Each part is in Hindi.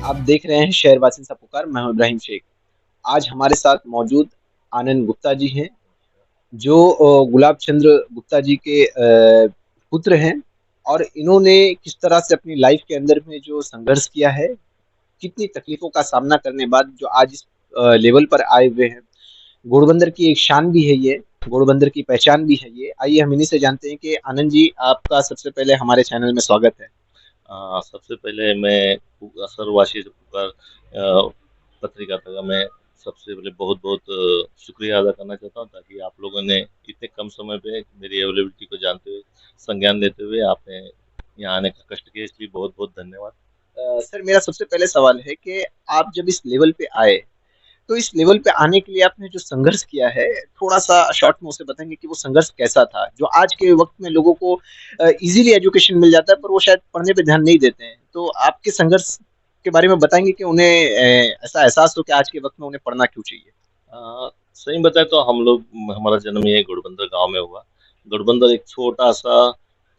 आप देख रहे हैं शहरवासी सा पुकार। मैं हूं इब्राहिम शेख। आज हमारे साथ मौजूद आनंद गुप्ता जी हैं, जो गुलाब चंद्र गुप्ता जी के पुत्र हैं। और इन्होंने किस तरह से अपनी लाइफ के अंदर में जो संघर्ष किया है, कितनी तकलीफों का सामना करने बाद जो आज इस लेवल पर आए हुए हैं। घोड़बंदर की एक शान भी है ये, घोड़बंदर की पहचान भी है ये। आइए हम इन्हीं से जानते हैं कि आनंद जी, आपका सबसे पहले हमारे चैनल में स्वागत है। सबसे पहले मैं असरवासी से पुकार पत्रिका का मैं सबसे पहले बहुत बहुत शुक्रिया अदा करना चाहता हूँ, ताकि आप लोगों ने इतने कम समय पे मेरी अवेलेबिलिटी को जानते हुए, संज्ञान लेते हुए आपने यहाँ आने का कष्ट किया, इसलिए बहुत बहुत धन्यवाद। सर, मेरा सबसे पहले सवाल है कि आप जब इस लेवल पे आए, तो इस लेवल पे आने के लिए आपने जो संघर्ष किया है, थोड़ा-सा शॉर्ट में उसे बताएँगे कि वो संघर्ष कैसा था? जो आज के वक़्त में लोगों को ईज़िली एजुकेशन मिल जाता है, पर वो शायद पढ़ने पे ध्यान नहीं देते हैं। तो आपके संघर्ष के बारे में बताएँगे कि उन्हें ऐसा एहसास हो कि आज के वक़्त में उन्हें पढ़ना क्यों चाहिए? सही बताए तो हमारा जन्म ये घोड़बंदर गांव में हुआ। घोड़बंदर एक छोटा सा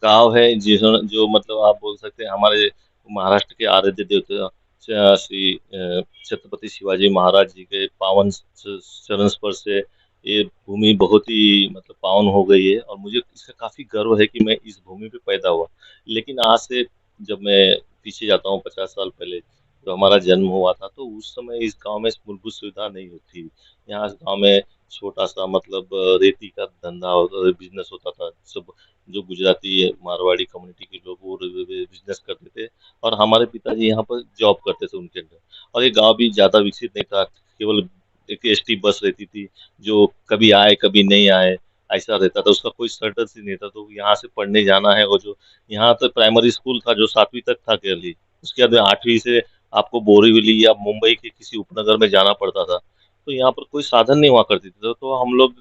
गांव है, जो मतलब आप बोल सकते हैं हमारे महाराष्ट्र के आराध्य देवता श्री छत्रपति शिवाजी महाराज जी के पावन चरण स्पर्श से ये भूमि बहुत ही मतलब पावन हो गई है, और मुझे इसका काफी गर्व है कि मैं इस भूमि पे पैदा हुआ। लेकिन आज से जब मैं पीछे जाता हूँ 50 साल पहले, जो हमारा जन्म हुआ था, तो उस समय इस गांव में मूलभूत सुविधा नहीं होती। यहाँ इस गांव में छोटा सा मतलब रेती का धंधा होता, बिजनेस होता था। सब जो गुजराती मारवाड़ी कम्युनिटी के लोग वो बिजनेस करते थे, और हमारे पिताजी यहाँ पर जॉब करते थे उनके अंदर। और ये गांव भी ज़्यादा विकसित नहीं था, केवल एक एसटी बस रहती थी, जो कभी आए कभी नहीं आए, ऐसा रहता था। उसका कोई सर्टस ही नहीं था। तो यहाँ से पढ़ने जाना है, और जो यहाँ तो प्राइमरी स्कूल था जो 7वीं तक था केवल, उसके बाद में 8वीं से आपको बोरीवली या मुंबई के किसी उपनगर में जाना पड़ता था। तो यहाँ पर कोई साधन नहीं हुआ करती थी, तो हम लोग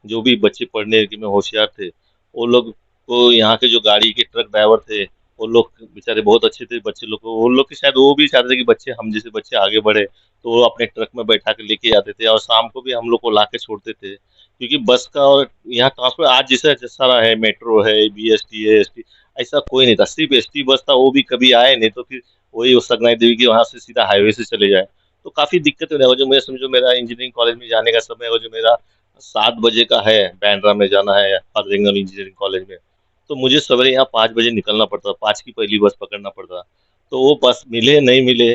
जो भी बच्चे पढ़ने के में होशियार थे, वो लोग को यहाँ के जो गाड़ी के ट्रक ड्राइवर थे, वो लोग बेचारे बहुत अच्छे थे बच्चे लोग को। वो लोग के शायद वो भी चाहते थे कि बच्चे हम जैसे बच्चे आगे बढ़े, तो वो अपने ट्रक में बैठा के लेके जाते थे, और शाम को भी हम लोग को ला के छोड़ते थे। क्योंकि बस का और यहाँ ट्रांसपोर्ट आज जैसा सारा है, मेट्रो है, बीएसटी है, एसटी, ऐसा कोई नहीं था। सिर्फ एसटी बस था, वो भी कभी आए नहीं, तो फिर वही वो सगनाई देवी की वहां से सीधा हाईवे से चले जाए। तो काफी दिक्कत होने लगा। जो मैं समझो मेरा इंजीनियरिंग कॉलेज में जाने का समय, और जो मेरा 7 बजे का है, बैंड्रा में जाना है फादरिंगम इंजीनियरिंग कॉलेज में, तो मुझे सवेरे यहाँ 5 बजे निकलना पड़ता, 5 की पहली बस पकड़ना पड़ता। तो वो बस मिले नहीं मिले,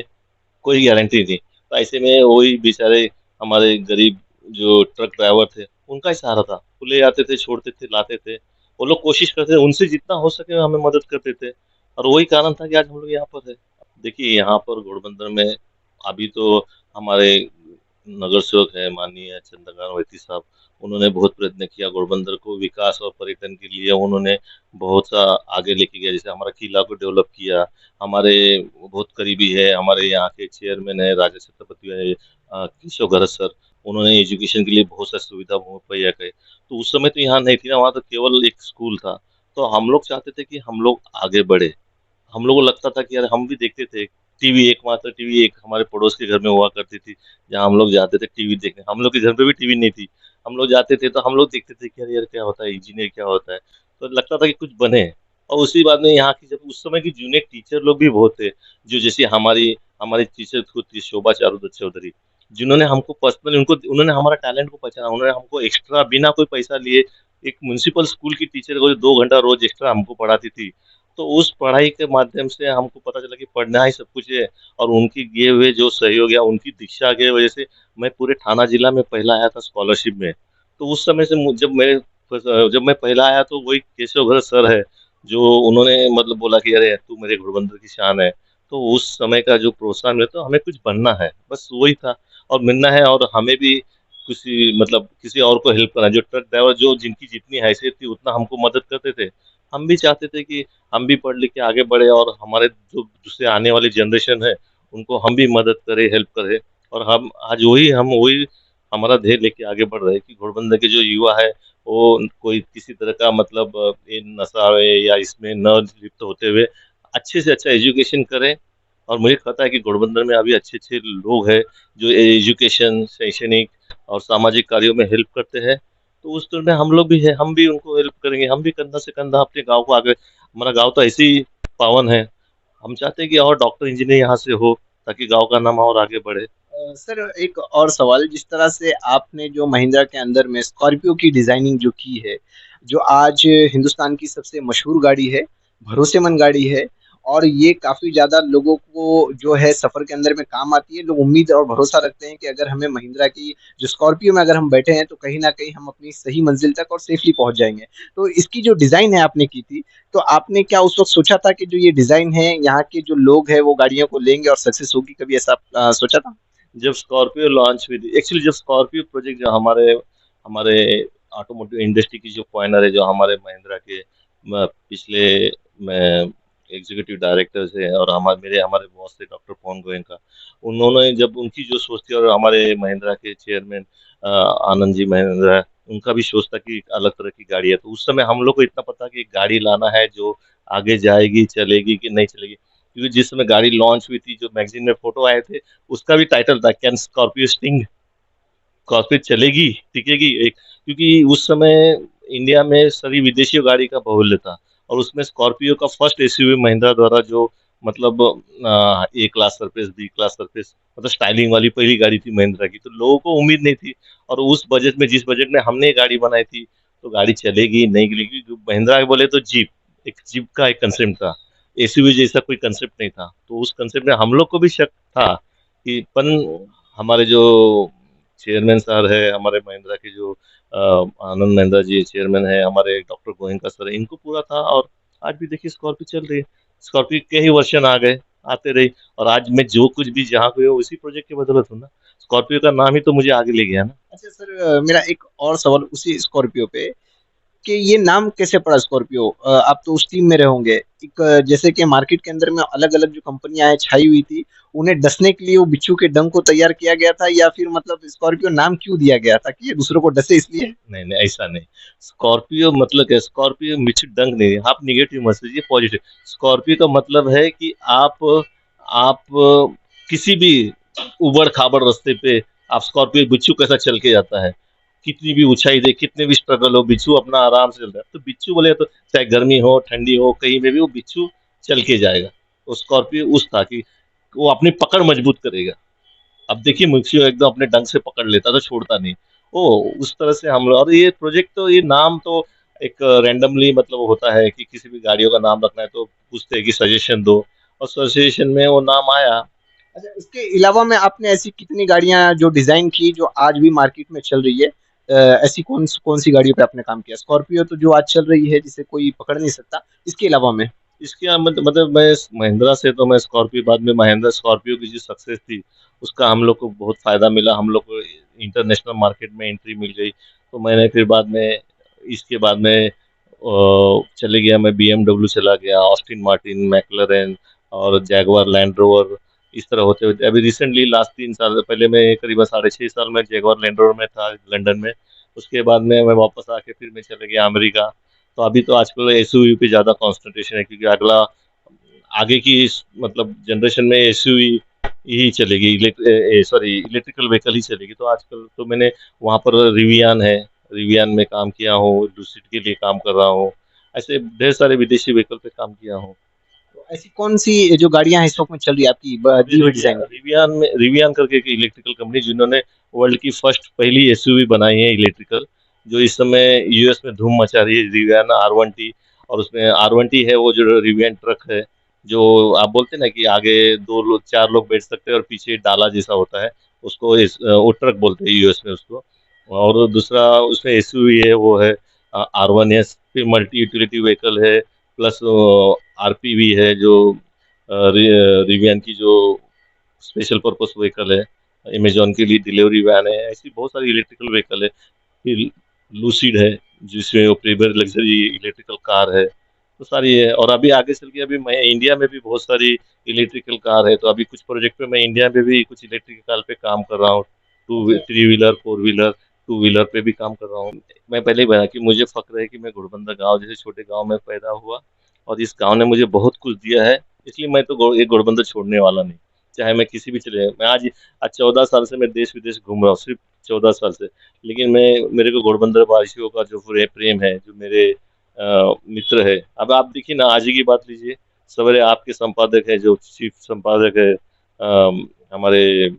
कोई गारंटी नहीं। तो ऐसे में वही बेचारे हमारे गरीब जो ट्रक ड्राइवर थे, उनका ही सहारा था। वो ले आते थे, छोड़ते थे, लाते थे। वो लोग कोशिश करते थे, उनसे जितना हो सके हमें मदद करते थे, और वही कारण था कि आज हम लोग यहाँ पर है। देखिए यहाँ पर घोड़बंदर में अभी तो हमारे नगर सेवक है माननीय चंद्रकांत वैती साहब, उन्होंने बहुत प्रयत्न किया घोड़बंदर को विकास और पर्यटन के लिए। उन्होंने बहुत सा आगे लेके गया, जैसे हमारा किला को डेवलप किया। हमारे बहुत करीबी है, हमारे यहाँ के चेयरमैन है राजा छत्रपति है, केशव गरज सर, उन्होंने एजुकेशन के लिए बहुत सारी सुविधा मुहैया करे। तो उस समय तो यहाँ नहीं थी ना, वहाँ तो केवल एक स्कूल था। तो हम लोग चाहते थे कि हम लोग आगे बढ़े। हम लोगों को लगता था कि यार हम भी देखते थे, टीवी एकमात्र टीवी एक हमारे पड़ोस के घर में हुआ करती थी, जहाँ हम लोग जाते थे टीवी देखने। हम लोग के घर पे भी टीवी नहीं थी, हम लोग जाते थे तो हम लोग देखते थे कि यार यार क्या होता है, इंजीनियर क्या होता है। तो लगता था कि कुछ बने। और उसी बाद में यहाँ की जब उस समय की जूनियर टीचर लोग भी बहुत थे, जो जैसे हमारी हमारी टीचर खुद थी शोभा चारुदत्त चौधरी, जिन्होंने हमको पर्सनली उनको उन्होंने हमारा टैलेंट को पहचाना। उन्होंने हमको एक्स्ट्रा बिना कोई पैसा लिए, एक म्यूनसिपल स्कूल की टीचर को जो 2 घंटा रोज एक्स्ट्रा हमको पढ़ाती थी, तो उस पढ़ाई के माध्यम से हमको पता चला कि पढ़ना ही सब कुछ है। और उनकी दिए हुए जो सहयोग या उनकी दीक्षा की वजह से मैं पूरे थाना जिला में पहला आया था स्कॉलरशिप में। तो उस समय से जब मैं पहला आया, तो वही केशव भरत सर है, जो उन्होंने मतलब बोला कि अरे तू मेरे घोड़बंदर की शान है। तो उस समय का जो प्रोत्साहन मिला, तो हमें कुछ बनना है, बस वही था। और मिलना है, और हमें भी किसी मतलब किसी और को हेल्प करना है। जो ट्रक ड्राइवर जो जिनकी जितनी हैसियत थी उतना हमको मदद करते थे, हम भी चाहते थे कि हम भी पढ़ लिख के आगे बढ़े, और हमारे जो दूसरे आने वाली जनरेशन है उनको हम भी मदद करें, हेल्प करें। और हम वही हमारा ध्येय लेके आगे बढ़ रहे हैं कि घोड़बंदर के जो युवा है, वो कोई किसी तरह का मतलब ये नशा या इसमें न लिप्त होते हुए अच्छे से अच्छा एजुकेशन करें। और मुझे पता है कि घोड़बंदर में अभी अच्छे अच्छे लोग हैं, जो एजुकेशन, शैक्षणिक और सामाजिक कार्यों में हेल्प करते हैं। तो उस तरह में हम लोग भी है, हम भी उनको हेल्प करेंगे। हम भी कंधा से कंधा अपने गांव को आगे, हमारा गांव तो ऐसे ही पावन है। हम चाहते हैं कि और डॉक्टर इंजीनियर यहाँ से हो, ताकि गाँव का नाम और आगे बढ़े। सर एक और सवाल, जिस तरह से आपने जो महिंद्रा के अंदर में स्कॉर्पियो की डिजाइनिंग जो की है, जो आज हिंदुस्तान की सबसे मशहूर गाड़ी है, भरोसेमंद गाड़ी है, और ये काफी ज्यादा लोगों को जो है सफर के अंदर में काम आती है। लोग उम्मीद और भरोसा रखते हैं कि अगर हमें महिंद्रा की जो स्कॉर्पियो में अगर हम बैठे हैं तो कहीं ना कहीं हम अपनी सही मंजिल तक और सेफली पहुंच जाएंगे। तो इसकी जो डिजाइन है आपने की थी, तो आपने क्या उस वक्त सोचा था कि जो ये डिजाइन है यहाँ के जो लोग हैं वो गाड़ियों को लेंगे और सक्सेस होगी? कभी ऐसा सोचा था? जब स्कॉर्पियो लॉन्च हुई थी, एक्चुअली जब स्कॉर्पियो प्रोजेक्ट जो हमारे हमारे ऑटोमोटिव इंडस्ट्री की जो पॉइनर है, जो हमारे महिंद्रा के पिछले में एग्जीक्यूटिव डायरेक्टर थे और हमारे हमारे बॉस थे डॉक्टर पवन गोयनका, उन्होंने जब उनकी जो सोच थी और हमारे महिंद्रा के चेयरमैन आनंद जी महिंद्रा, उनका भी सोच था कि अलग तरह की गाड़ी है, तो उस समय हम लोग को इतना पता कि एक गाड़ी लाना है जो आगे जाएगी, चलेगी कि नहीं चलेगी। क्योंकि जिस समय गाड़ी लॉन्च हुई थी, जो मैगजीन में फोटो आए थे, उसका भी टाइटल था कैन स्कॉर्पियो स्टिंग, स्कॉर्पियो चलेगी, टिकेगी एक। क्योंकि उस समय इंडिया में सभी विदेशी गाड़ी का बाहुल्य था और उसमें स्कॉर्पियो का फर्स्ट एसयूवी महिंद्रा द्वारा जो मतलब A class surface, B class surface, मतलब स्टाइलिंग वाली पहली गाड़ी थी महिंद्रा की, तो लोगों को उम्मीद नहीं थी। और उस बजट में, जिस बजट में हमने ये गाड़ी बनाई थी, तो गाड़ी चलेगी नहीं चलेगी, महिंद्रा बोले तो जीप, एक जीप का एक कंसेप्ट था, एसयूवी जैसा कोई कंसेप्ट नहीं था। तो उस कंसेप्ट में हम लोग को भी शक था कि पन हमारे जो चेयरमैन सर है, हमारे महिंद्रा के जो आनंद महिंद्रा जी चेयरमैन है, हमारे डॉक्टर गोयनका सर है, इनको पूरा था। और आज भी देखिए स्कॉर्पियो चल रही है, स्कॉर्पियो के ही वर्षन आ गए, आते रही। और आज मैं जो कुछ भी जहाँ पे हूँ उसी प्रोजेक्ट की बदौलत हूँ ना, स्कॉर्पियो का नाम ही तो मुझे आगे ले गया ना। अच्छा सर, मेरा एक और सवाल उसी स्कॉर्पियो पे, कि ये नाम कैसे पड़ा स्कॉर्पियो? आप तो उस टीम में रहे होंगे। एक जैसे कि मार्केट के अंदर में अलग अलग जो कंपनियां हैं छाई हुई थी, उन्हें डसने के लिए वो बिच्छू के डंक को तैयार किया गया था, या फिर मतलब स्कॉर्पियो नाम क्यों दिया गया था, कि ये दूसरों को डसे इसलिए? नहीं नहीं, ऐसा नहीं। स्कॉर्पियो मतलब क्या, स्कॉर्पियो मिछ डंक नहीं है, आप निगेटिव मत सोचिए, पॉजिटिव। स्कॉर्पियो का मतलब है कि आप किसी भी उबड़ खाबड़ रास्ते पे आप स्कॉर्पियो, बिच्छू कैसा चल के जाता है, कितनी भी ऊंचाई दे, कितने भी स्ट्रगल हो, बिच्छू अपना आराम से चलता है। तो बिच्छू बोले तो चाहे गर्मी हो ठंडी हो, कहीं में भी वो बिच्छू चल के जाएगा। तो स्कॉर्पियो उस था कि वो अपनी पकड़ मजबूत करेगा। अब देखिए मुझे एकदम अपने ढंग से पकड़ लेता तो छोड़ता नहीं। ओ, उस तरह से हम लोग, और ये प्रोजेक्ट तो, ये नाम तो एक रैंडमली मतलब होता है कि किसी भी गाड़ियों का नाम रखना है तो पूछते हैं कि सजेशन दो, और सजेशन में वो नाम आया। अच्छा, इसके अलावा में आपने ऐसी कितनी गाड़ियां जो डिजाइन की जो आज भी मार्केट में चल रही है? ऐसी कौन कौन सी गाड़ियों पे आपने काम किया? स्कॉर्पियो तो जो आज चल रही है, जिसे कोई पकड़ नहीं सकता, इसके अलावा में? इसके मतलब मैं महिंद्रा से, तो मैं स्कॉर्पियो, बाद में महिंद्रा स्कॉर्पियो की जो सक्सेस थी उसका हम लोग को बहुत फायदा मिला, हम लोग को इंटरनेशनल मार्केट में एंट्री मिल गई। तो मैंने फिर बाद में, इसके बाद में चले गया, मैं BMW चला गया, ऑस्टिन मार्टिन, मैकलरेन और जैगवार लैंड रोवर। इस तरह होते होते अभी रिसेंटली लास्ट 3 साल पहले मैं करीबन 6.5 साल में जैगवार लैंड रोवर में था लंदन में। उसके बाद में मैं वापस आके फिर मैं चले गया अमेरिका। तो अभी तो आजकल एसयूवी पे ज़्यादा कंसंट्रेशन है, क्योंकि अगला आगे की मतलब जनरेशन में एसयूवी ही चलेगी, सॉरी इलेक्ट्रिकल व्हीकल ही चलेगी। तो आजकल तो मैंने वहाँ पर रिवियान है, रिवियान में काम किया हूँ, लूसिड के लिए काम कर रहा हूँ, ऐसे ढेर सारे विदेशी व्हीकल पे काम किया हूँ। तो ऐसी कौन सी जो गाड़ियां हैं इस वक्त में चल रही है आपकी अभी दी हुई डिजाइन में? रिवियान करके एक इलेक्ट्रिकल कंपनी, जिन्होंने वर्ल्ड की फर्स्ट पहली एसयूवी बनाई है इलेक्ट्रिकल, जो इस समय यूएस में धूम मचा रही है, रिवियान R1T। और उसमें R1T है, वो जो रिवियन ट्रक है, जो आप बोलते हैं ना कि आगे 2 लोग 4 लोग बैठ सकते हैं और पीछे डाला जैसा होता है, उसको वो ट्रक बोलते हैं यूएस में उसको। और दूसरा उसमें एसयूवी है, वो है R1S। फिर मल्टी यूटिलिटी व्हीकल है, प्लस आरपीवी है, जो रिवियन की जो स्पेशल पर्पस व्हीकल है, अमेजोन के लिए डिलीवरी वैन है, ऐसी बहुत सारी इलेक्ट्रिकल व्हीकल है। फिर लूसिड है, जिसमें वो प्रीमियर लग्जरी इलेक्ट्रिकल कार है। तो सारी है, और अभी आगे चल के अभी मैं इंडिया में भी बहुत सारी इलेक्ट्रिकल कार है, तो अभी कुछ प्रोजेक्ट पे मैं इंडिया में भी कुछ इलेक्ट्रिकल कार पे काम कर रहा हूँ। अच्छा। 3 व्हीलर, 4 व्हीलर, 2 व्हीलर पे भी काम कर रहा हूँ। मैं पहले ही बताया कि मुझे फक्र है कि मैं घोड़बंदर गांव जैसे छोटे गांव में पैदा हुआ, और इस गांव ने मुझे बहुत कुछ दिया है। इसलिए मैं तो ये घोड़बंदर छोड़ने वाला नहीं, चाहे मैं किसी भी चले। मैं आज 14 साल से मैं देश विदेश घूम रहा हूँ, सिर्फ 14 साल से। लेकिन मेरे को घोड़बंदर वासियों का जो प्रेम है, जो मेरे मित्र है। अब आप देखिए ना, आज ही की बात लीजिए, सवेरे आपके संपादक है, जो चीफ संपादक है हमारे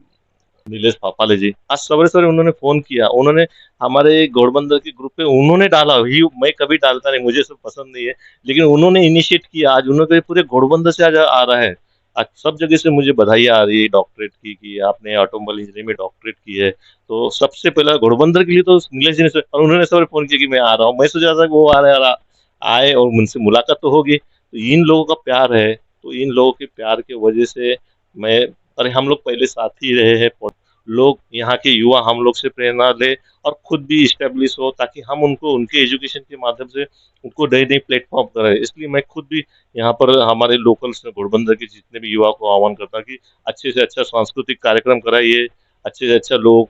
नीलेश पापाले जी, आज सवेरे-सवेरे उन्होंने फ़ोन किया। उन्होंने हमारे घोड़बंदर के ग्रुप पे उन्होंने डाला ही, मैं कभी डालता नहीं, मुझे सब पसंद नहीं है। लेकिन उन्होंने इनिशिएट किया, आज उन्होंने पूरे घोड़बंदर से आज आ रहा है। आज सब जगह से मुझे बधाई आ रही है डॉक्टरेट की कि आपने ऑटोमोबाइल इंजीनियरिंग में डॉक्टरेट की है। तो सबसे पहला घोड़बंदर के लिए तो नीलेश जी ने और उन्होंने सवेरे फ़ोन किया कि मैं आ रहा हूँ। मैं सोच रहा था कि वो आ रहे हैं और आए और मुझसे मुलाकात तो होगी। तो इन लोगों का प्यार है, तो इन लोगों के प्यार की वजह से मैं, अरे हम लोग पहले साथ ही रहे हैं, लोग यहाँ के युवा हम लोग से प्रेरणा ले और खुद भी इस्टेब्लिश हो, ताकि हम उनको उनके एजुकेशन के माध्यम से उनको नई नई प्लेटफॉर्म कराए। इसलिए मैं खुद भी यहाँ पर हमारे लोकल्स घोड़बंदर के जितने भी युवा को आह्वान करता हूँ कि अच्छे से अच्छा सांस्कृतिक कार्यक्रम कराइए, अच्छे से अच्छा लोगों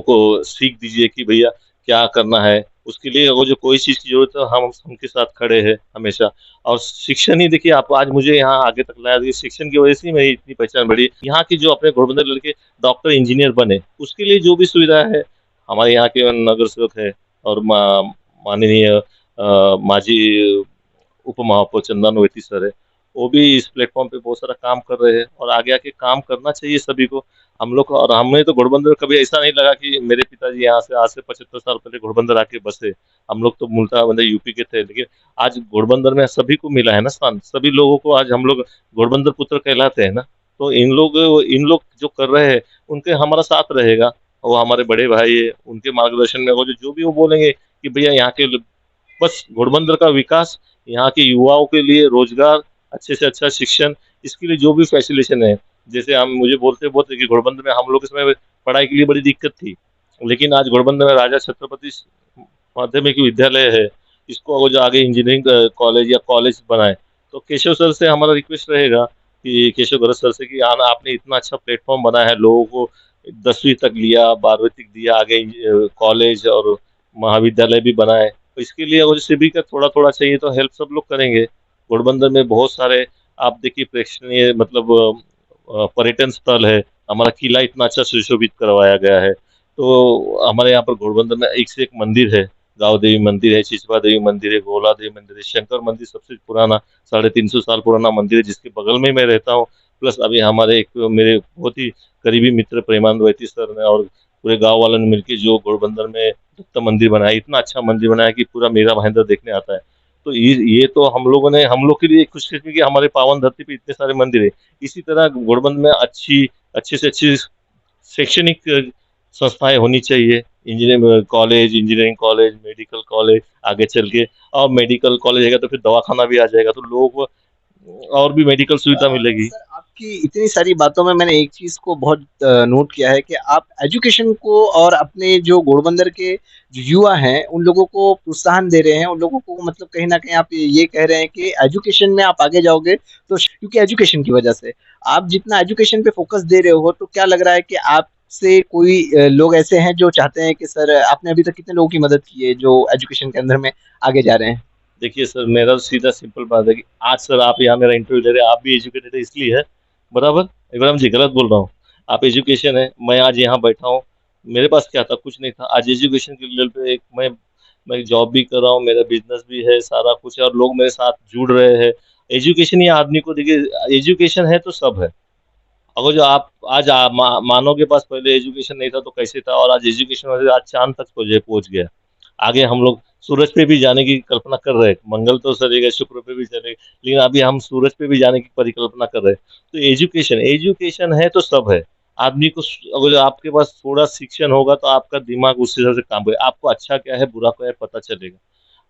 को सीख दीजिए कि भैया क्या करना है। उसके लिए अगर जो कोई चीज़ की ज़रूरत है, हम उनके साथ खड़े हैं हमेशा। और शिक्षण ही देखिए, आप आज मुझे यहाँ आगे तक लाया, ये शिक्षण की वजह से ही मेरी इतनी पहचान बढ़ी। यहाँ की जो अपने घोड़बंदर लड़के डॉक्टर इंजीनियर बने, उसके लिए जो भी सुविधा है, हमारे यहाँ के नगर सेवक है और माननीय माजी उप महापौर चंदन ओवैसी सर है, वो भी इस प्लेटफॉर्म पे बहुत सारा काम कर रहे हैं और आगे आके काम करना चाहिए सभी को। हम लोग को, और हमें तो घोड़बंदर में कभी ऐसा नहीं लगा कि मेरे पिताजी यहाँ से आज से 75 साल पहले घोड़बंदर आके बसे। हम लोग तो मूलतः मतलब यूपी के थे, लेकिन आज घोड़बंदर में सभी को मिला है ना स्थान, सभी लोगों को आज हम लोग घोड़बंदर पुत्र कहलाते हैं ना। तो इन लोग जो कर रहे हैं, उनके हमारा साथ रहेगा। वो हमारे बड़े भाई है, उनके मार्गदर्शन में वो जो भी वो बोलेंगे कि भैया यहाँ के बस घोड़बंदर का विकास, यहाँ के युवाओं के लिए रोजगार, अच्छे से अच्छा शिक्षण, इसके लिए जो भी फैसिलिटेशन है। जैसे हम मुझे बोलते बोलते कि घोड़बंदर में हम लोग इसमें पढ़ाई के लिए बड़ी दिक्कत थी, लेकिन आज घोड़बंदर में राजा छत्रपति माध्यमिक विद्यालय है, इसको अगर जो आगे इंजीनियरिंग कॉलेज या कॉलेज बनाए, तो केशव सर से हमारा रिक्वेस्ट रहेगा कि केशव भरत सर से कि आना, आपने इतना अच्छा प्लेटफॉर्म बनाया है, लोगों को 10वीं तक लिया, 12वीं तक दिया, आगे कॉलेज और महाविद्यालय भी बनाए। तो इसके लिए अगर सभी का थोड़ा थोड़ा चाहिए तो हेल्प सब लोग करेंगे। घोड़बंदर में बहुत सारे, आप देखिए, प्रेक्षणीय मतलब पर्यटन स्थल है। हमारा किला इतना अच्छा सुशोभित करवाया गया है। तो हमारे यहाँ पर घोड़बंदर में एक से एक मंदिर है। गाँव देवी मंदिर है, चिचवा देवी मंदिर है, गोला देवी मंदिर है, शंकर मंदिर सबसे पुराना 350 साल पुराना मंदिर है, जिसके बगल में मैं रहता हूँ। प्लस अभी हमारे एक मेरे बहुत ही करीबी मित्र प्रेमानंद वैती सर ने और पूरे गांव वालों ने मिलकर जो घोड़बंदर में दत्त मंदिर बनाया, इतना अच्छा मंदिर बनाया कि पूरा मेरा महेंद्र देखने आता है। तो ये तो हम लोगों ने, हम लोग के लिए खुशकिस्मती कि हमारे पावन धरती पे इतने सारे मंदिर है। इसी तरह घोड़बंदर में अच्छी से अच्छी शैक्षणिक संस्थाएं होनी चाहिए। इंजीनियरिंग कॉलेज, मेडिकल कॉलेज आगे चल के, और मेडिकल कॉलेज है तो फिर दवाखाना भी आ जाएगा, तो लोगों को और भी मेडिकल सुविधा मिलेगी। सर, आपकी इतनी सारी बातों में मैंने एक चीज़ को बहुत नोट किया है कि आप एजुकेशन को और अपने जो घोड़बंदर के जो युवा हैं, उन लोगों को प्रोत्साहन दे रहे हैं, उन लोगों को मतलब कहीं न कहीं आप ये कह रहे हैं कि एजुकेशन में आप आगे जाओगे, तो क्योंकि एजुकेशन की वजह से, आप जितना एजुकेशन पे फ़ोकस दे रहे हो, तो क्या लग रहा है कि आपसे कोई लोग ऐसे हैं जो चाहते हैं कि सर आपने अभी तक कितने लोगों की मदद की है, जो एजुकेशन के अंदर में आगे जा रहे हैं? देखिए सर, मेरा सीधा सिंपल बात है कि आज सर आप यहाँ मेरा इंटरव्यू ले रहे हैं, आप भी एजुकेटेड है इसलिए है, बराबर? इब्राहिम जी गलत बोल रहा हूँ? आप एजुकेशन है, मैं आज यहाँ बैठा हूँ। मेरे पास क्या था? कुछ नहीं था। आज एजुकेशन के लेवल पे एक मैं जॉब भी कर रहा हूँ, मेरा बिजनेस भी है, सारा कुछ है और लोग मेरे साथ जुड़ रहे हैं। एजुकेशन ही आदमी को, देखिए एजुकेशन है तो सब है। अगर जो आप आज मानव के पास पहले एजुकेशन नहीं था तो कैसे था, और आज एजुकेशन वजह से आज चांद तक पहुंच गया। आगे हम लोग सूरज पे भी जाने की कल्पना कर रहे हैं, मंगल तो चलेगा, शुक्र पे भी चलेगा, लेकिन अभी हम सूरज पे भी जाने की परिकल्पना कर रहे हैं। तो एजुकेशन एजुकेशन है तो सब है। आदमी को अगर आपके पास थोड़ा शिक्षण होगा तो आपका दिमाग उस हिसाब से काम करेगा, आपको अच्छा क्या है बुरा क्या है पता चलेगा।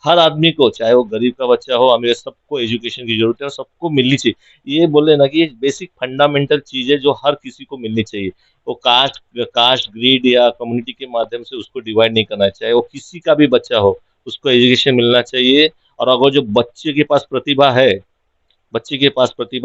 हर आदमी को, चाहे वो गरीब का बच्चा हो अमीर, सबको एजुकेशन की जरूरत है और सबको मिलनी चाहिए। ये बोले ना कि ये बेसिक फंडामेंटल चीज है जो हर किसी को मिलनी चाहिए। वो कास्ट ग्रीड या कम्युनिटी के माध्यम से उसको डिवाइड नहीं करना चाहिए, वो किसी का भी बच्चा हो उसको एजुकेशन मिलना चाहिए। और अगर जो बच्चे के पास प्रतिभा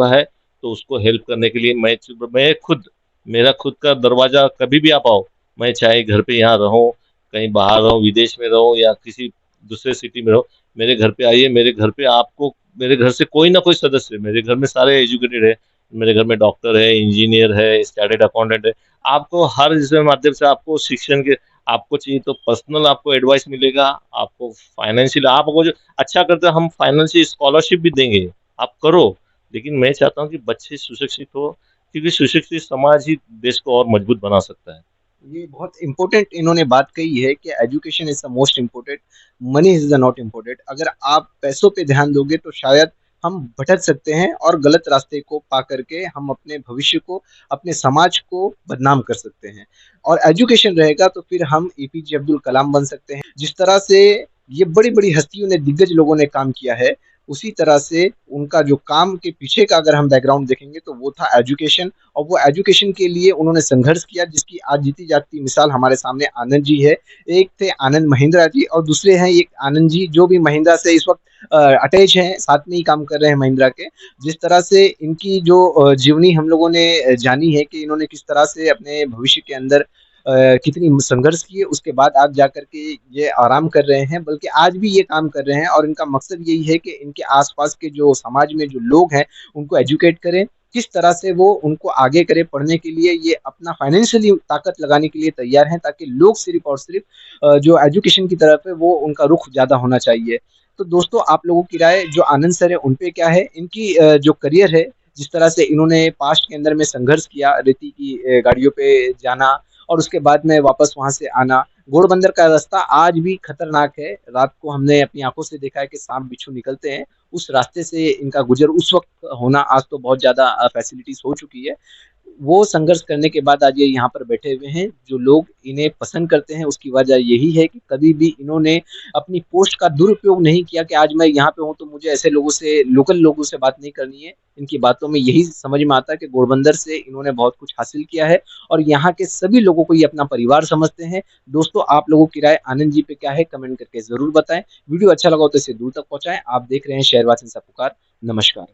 है तो उसको हेल्प करने के लिए मैं खुद, मेरा खुद का दरवाजा कभी भी आप आओ, मैं चाहे घर पे यहाँ रहूँ, कहीं बाहर रहूँ, विदेश में रहूँ या किसी दूसरे सिटी में रहो, मेरे घर पे आइए। मेरे घर पे आपको, मेरे घर से कोई ना कोई सदस्य, मेरे घर में सारे एजुकेटेड है। मेरे घर में डॉक्टर है, इंजीनियर है, स्टार्टेड अकाउंटेंट है। आपको हर इसके माध्यम से आपको शिक्षण के, आपको चाहिए तो पर्सनल आपको एडवाइस मिलेगा, आपको फाइनेंशियल, आप अगर जो अच्छा करते हैं हम फाइनेंशियल स्कॉलरशिप भी देंगे, आप करो। लेकिन मैं चाहता हूँ कि बच्चे सुशिक्षित हो, क्योंकि सुशिक्षित समाज ही देश को और मजबूत बना सकता है। ये बहुत इम्पोर्टेंट इन्होंने बात कही है कि education is the most important, money is the not important. अगर आप पैसों पे ध्यान दोगे तो शायद हम भटक सकते हैं और गलत रास्ते को पा करके हम अपने भविष्य को, अपने समाज को बदनाम कर सकते हैं। और एजुकेशन रहेगा तो फिर हम एपीजे अब्दुल कलाम बन सकते हैं। जिस तरह से ये बड़ी बड़ी हस्तियों ने, दिग्गज लोगों ने काम किया है, उसी तरह से उनका जो काम के पीछे का अगर हम बैकग्राउंड देखेंगे तो वो था एजुकेशन। और वो एजुकेशन के लिए उन्होंने संघर्ष किया, जिसकी आज जीती जागती मिसाल हमारे सामने आनंद जी है। एक थे आनंद महिंद्रा जी और दूसरे हैं एक आनंद जी, जो भी महिंद्रा से इस वक्त अटैच हैं, साथ में ही काम कर रहे हैं महिंद्रा के। जिस तरह से इनकी जो जीवनी हम लोगों ने जानी है कि इन्होंने किस तरह से अपने भविष्य के अंदर कितनी संघर्ष किए, उसके बाद आज जाकर के ये आराम कर रहे हैं, बल्कि आज भी ये काम कर रहे हैं। और इनका मकसद यही है कि इनके आसपास के जो समाज में जो लोग हैं उनको एजुकेट करें, किस तरह से वो उनको आगे करें पढ़ने के लिए। ये अपना फाइनेंशियली ताकत लगाने के लिए तैयार हैं, ताकि लोग सिर्फ और सिर्फ जो एजुकेशन की तरफ है वो उनका रुख ज़्यादा होना चाहिए। तो दोस्तों, आप लोगों की राय, जो आनंद सर है उन पे क्या है? इनकी जो करियर है, जिस तरह से इन्होंने पास्ट के अंदर में संघर्ष किया, रेती की गाड़ियों पे जाना और उसके बाद में वापस वहां से आना। घोड़बंदर का रास्ता आज भी खतरनाक है, रात को हमने अपनी आंखों से देखा है कि सांप बिच्छू निकलते हैं। उस रास्ते से इनका गुजर उस वक्त होना, आज तो बहुत ज्यादा फैसिलिटीज हो चुकी है। वो संघर्ष करने के बाद आज ये यहाँ पर बैठे हुए हैं। जो लोग इन्हें पसंद करते हैं उसकी वजह यही है कि कभी भी इन्होंने अपनी पोस्ट का दुरुपयोग नहीं किया कि आज मैं यहाँ पे हूँ तो मुझे ऐसे लोगों से, लोकल लोगों से बात नहीं करनी है। इनकी बातों में यही समझ में आता है कि घोड़बंदर से इन्होंने बहुत कुछ हासिल किया है और यहाँ के सभी लोगों को ये अपना परिवार समझते हैं। दोस्तों, आप लोगों की राय आनंद जी पे क्या है? कमेंट करके जरूर बताएं। वीडियो अच्छा लगा हो तो इसे दूर तक पहुंचाएं। आप देख रहे हैं शहरवासी का पुकार। नमस्कार।